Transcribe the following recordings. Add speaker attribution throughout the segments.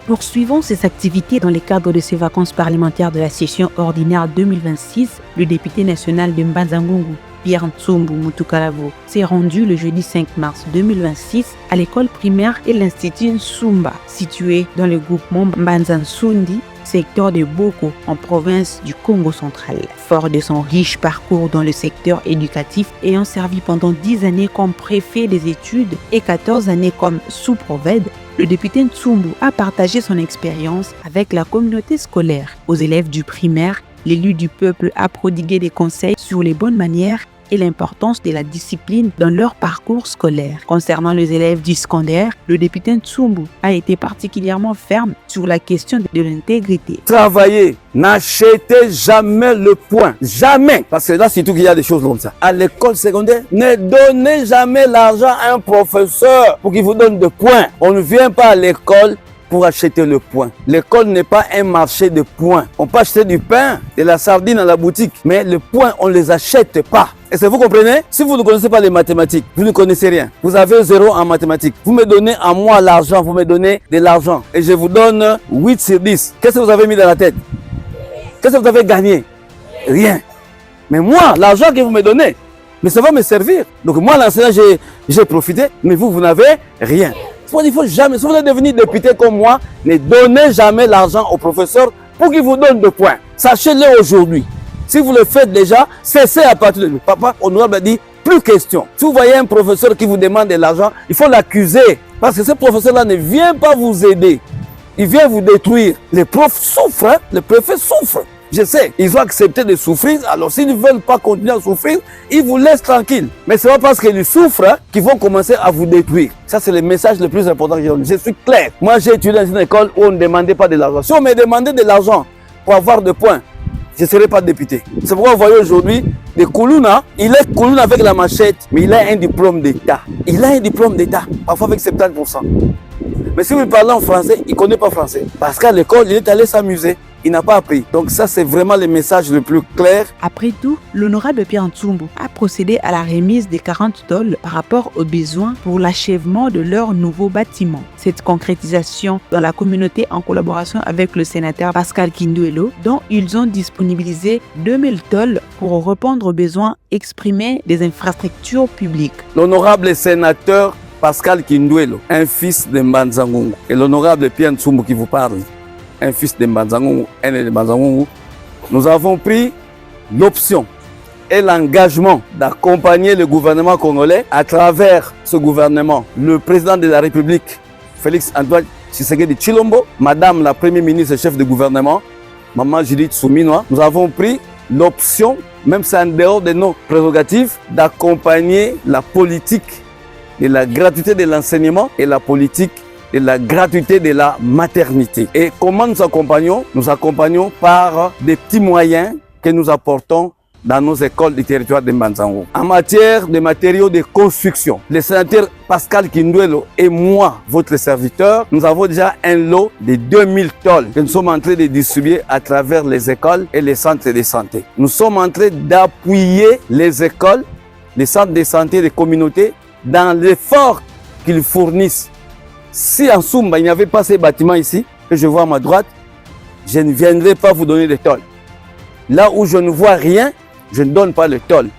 Speaker 1: Poursuivant ses activités dans le cadre de ses vacances parlementaires de la session ordinaire 2026, le député national de Mbanza-Ngungu, Pierre Ntsumbu Mutukalavo, s'est rendu le jeudi 5 mars 2026 à l'école primaire et l'Institut Nsumba, situé dans le groupement Mbanza-Nsundi, secteur de Boko, en province du Congo central. Fort de son riche parcours dans le secteur éducatif, ayant servi pendant 10 années comme préfet des études et 14 années comme sous-provède, le député Ntsumbu a partagé son expérience avec la communauté scolaire. Aux élèves du primaire, l'élu du peuple a prodigué des conseils sur les bonnes manières et l'importance de la discipline dans leur parcours scolaire. Concernant les élèves du secondaire, le député Ntsumbu a été particulièrement ferme sur la question de l'intégrité.
Speaker 2: Travaillez, n'achetez jamais le point, jamais, parce que là surtout qu'il y a des choses comme ça. À l'école secondaire, ne donnez jamais l'argent à un professeur pour qu'il vous donne des points. On ne vient pas à l'école pour acheter le point. L'école n'est pas un marché de points. On peut acheter du pain, de la sardine à la boutique, mais le point, on ne les achète pas. Est-ce que vous comprenez? Si vous ne connaissez pas les mathématiques, vous ne connaissez rien. Vous avez 0 en mathématiques. Vous me donnez à moi l'argent, vous me donnez de l'argent. Et je vous donne 8 sur 10. Qu'est-ce que vous avez mis dans la tête? Qu'est-ce que vous avez gagné? Rien. Mais moi, l'argent que vous me donnez, mais ça va me servir. Donc moi, l'enseignant, j'ai profité, mais vous n'avez rien. Il faut jamais, si vous voulez devenir député comme moi, ne donnez jamais l'argent au professeur pour qu'il vous donne des points. Sachez-le aujourd'hui. Si vous le faites déjà, cessez à partir de lui. Papa honorable a dit, plus question. Si vous voyez un professeur qui vous demande de l'argent, il faut l'accuser. Parce que ce professeur-là ne vient pas vous aider. Il vient vous détruire. Les profs souffrent, hein? Les préfets souffrent. Je sais, ils ont accepté de souffrir. Alors s'ils ne veulent pas continuer à souffrir, ils vous laissent tranquille. Mais ce n'est pas parce qu'ils souffrent hein, qu'ils vont commencer à vous détruire. Ça, c'est le message le plus important que j'ai donné. Je suis clair. Moi, j'ai étudié dans une école où on ne demandait pas de l'argent. Si on me demandait de l'argent pour avoir des points, je ne serais pas député. C'est pourquoi vous voyez aujourd'hui, des Koulouna, il est Koulouna avec la machette, mais il a un diplôme d'État. Il a un diplôme d'État, parfois avec 70%. Mais si vous parlez en français, il ne connaît pas français. Parce qu'à l'école, il est allé s'amuser. Il n'a pas appris. Donc ça, c'est vraiment le message le plus clair.
Speaker 1: Après tout, l'honorable Pierre Ntsumbu a procédé à la remise des 40 tôles par rapport aux besoins pour l'achèvement de leur nouveau bâtiment. Cette concrétisation dans la communauté en collaboration avec le sénateur Pascal Kinduelo, dont ils ont disponibilisé 2000 tôles pour répondre aux besoins exprimés des infrastructures publiques.
Speaker 2: L'honorable sénateur Pascal Kinduelo, un fils de Mbanza-Ngungu, et l'honorable Pierre Ntsumbu qui vous parle, un fils de Mbanza-Ngungu, un de Mbanza-Ngungu, nous avons pris l'option et l'engagement d'accompagner le gouvernement congolais à travers ce gouvernement. Le président de la République, Félix Antoine Tshisekedi Tshilombo, Madame la Première ministre et chef de gouvernement, Maman Judith Suminwa, nous avons pris l'option, même c'est en dehors de nos prérogatives, d'accompagner la politique de la gratuité de l'enseignement et la politique de la gratuité de la maternité. Et comment nous accompagnons? Nous accompagnons par des petits moyens que nous apportons dans nos écoles du territoire de Mbanza-Ngungu. En matière de matériaux de construction, le sénateur Pascal Kinduelo et moi, votre serviteur, nous avons déjà un lot de 2000 tôles que nous sommes en train de distribuer à travers les écoles et les centres de santé. Nous sommes en train d'appuyer les écoles, les centres de santé des communautés dans l'effort qu'ils fournissent. Si en Sumba, il n'y avait pas ces bâtiments ici, que je vois à ma droite, je ne viendrai pas vous donner des tôles. Là où je ne vois rien, je ne donne pas les tôles.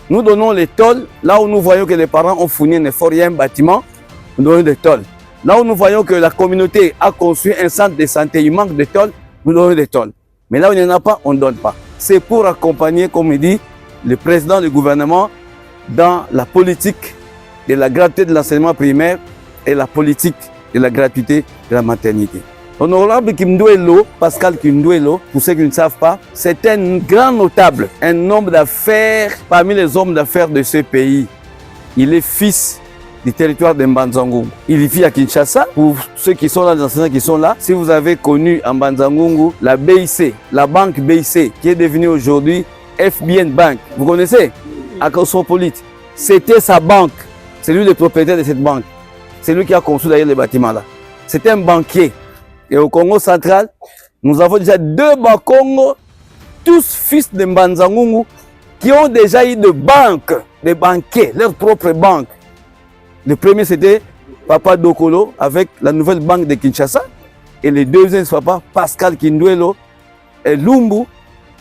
Speaker 2: Nous donnons les tôles là où nous voyons que les parents ont fourni un effort, il y a un bâtiment, nous donnons des tôles. Là où nous voyons que la communauté a construit un centre de santé, il manque de tôles, nous donnons des tôles. Mais là où il n'y en a pas, on ne donne pas. C'est pour accompagner, comme il dit, le président du gouvernement dans la politique de la gratuité de l'enseignement primaire et la politique de la gratuité de la maternité. Honorable Kinduelo, Pascal Kinduelo, pour ceux qui ne savent pas, c'est un grand notable, un homme d'affaires parmi les hommes d'affaires de ce pays. Il est fils du territoire de Mbanza-Ngungu. Il vit à Kinshasa. Pour ceux qui sont là, les enseignants qui sont là, si vous avez connu en Mbanza-Ngungu la BIC, la banque BIC, qui est devenue aujourd'hui FBN Bank, vous connaissez? À Cosmopolite. C'était sa banque. C'est lui le propriétaire de cette banque. C'est lui qui a construit d'ailleurs les bâtiments là. C'est un banquier. Et au Congo central, nous avons déjà 2 Bakongo, tous fils de Mbanza-Ngungu, qui ont déjà eu des banques, des banquiers, leur propre banque. Le premier c'était Papa Dokolo avec la nouvelle banque de Kinshasa. Et le deuxième papa, Pascal Kinduelo et Lumbu,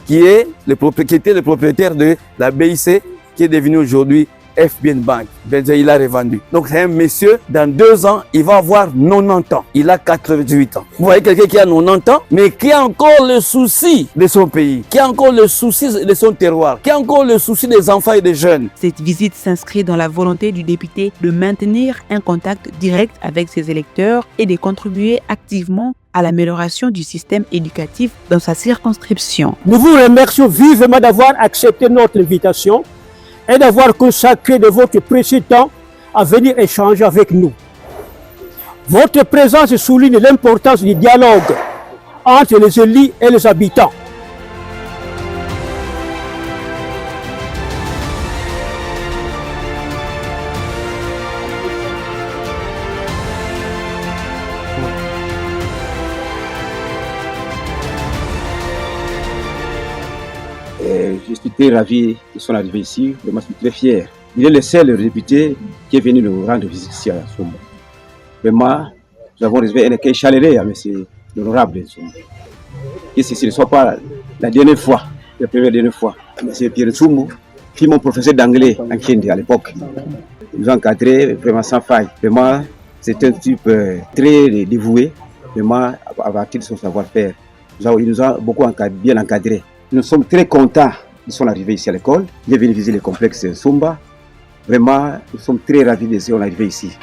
Speaker 2: qui était le propriétaire de la BIC, qui est devenu aujourd'hui FBN Bank. Il a revendu. Donc c'est un monsieur, dans 2 ans, il va avoir 90 ans. Il a 88 ans. Vous voyez quelqu'un qui a 90 ans, mais qui a encore le souci de son pays, qui a encore le souci de son terroir, qui a encore le souci des enfants et des jeunes.
Speaker 1: Cette visite s'inscrit dans la volonté du député de maintenir un contact direct avec ses électeurs et de contribuer activement à l'amélioration du système éducatif dans sa circonscription.
Speaker 3: Nous vous remercions vivement d'avoir accepté notre invitation et d'avoir consacré de votre précieux temps à venir échanger avec nous. Votre présence souligne l'importance du dialogue entre les élus et les habitants.
Speaker 4: Je suis très ravi de son arrivée ici, vraiment je suis très fier. Il est le seul député qui est venu nous rendre visite ici à Nsumba. Vraiment, nous avons reçu un accueil chaleureux à M. l'honorable Nsumba. Et ceci ne soit pas la dernière fois, la première dernière fois. M. Pierre Nsumba, qui est mon professeur d'anglais en Kenya à l'époque, il nous a encadré vraiment sans faille. Vraiment, c'est un type très dévoué, vraiment à partir de son savoir-faire. Il nous a beaucoup bien encadré. Nous sommes très contents de son arrivée ici à l'école. Il est venu visiter le complexe Nsumba. Vraiment, nous sommes très ravis de son arrivée ici.